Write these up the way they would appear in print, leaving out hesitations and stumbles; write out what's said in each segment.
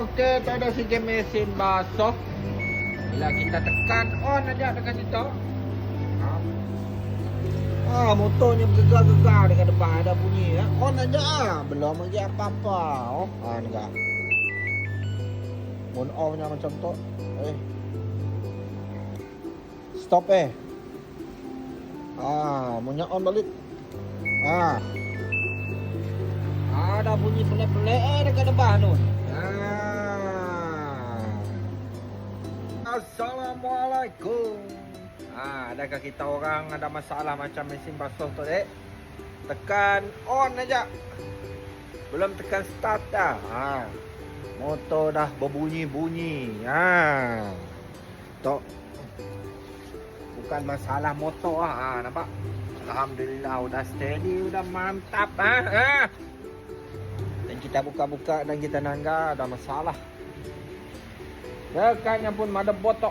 Okey, tak ada sikit mesin basuh. Bila kita tekan on aja dekat situ. Motornya bergegar-gegar dekat depan ada bunyi ya. On aja. Belum lagi apa-apa. Oh, enggak. On off-nya macam tu. Stop Punya on balik. Ada bunyi pelik-pelik dekat depan tu. Assalamualaikum. Adakah kita orang ada masalah macam mesin basuh tu, dek? Tekan on aja. Belum tekan start dah. Motor dah berbunyi-bunyi. Tok. Bukan masalah motor nampak? Alhamdulillah udah steady, udah mantap Dan kita buka-buka dan kita nangga ada masalah. Dekatnya pun motherboard tok.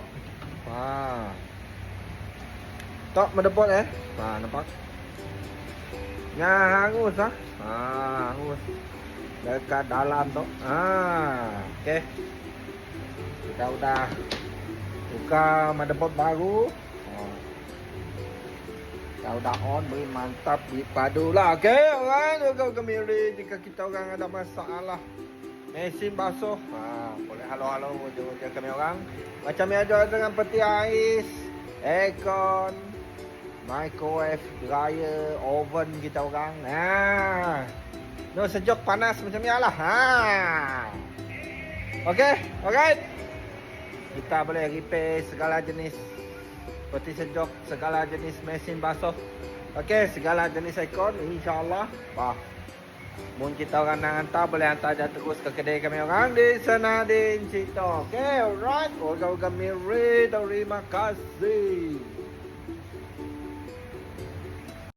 Tok motherboard nampak? Hangus hangus. Dekat dalam tok. Okey. Kita udah buka motherboard baru. Kita udah on, beri mantap, beri padu lah. Okey, orang juga gemiri jika kita orang ada masalah mesin basuh. Boleh halo-halo wujud kami orang. Macam biasa dengan peti ais, aircon, microwave, dryer, oven kita orang. No sejuk panas macam ni lah. Okey, alright. Kita boleh repair segala jenis peti sejuk, segala jenis mesin basuh. Okey, segala jenis aircon insya-Allah. Mun kita orang nak hantar, boleh hantar aja terus ke kedai kami orang di sana di Incito. Okey, alright. Warga-warga Miri, terima kasih.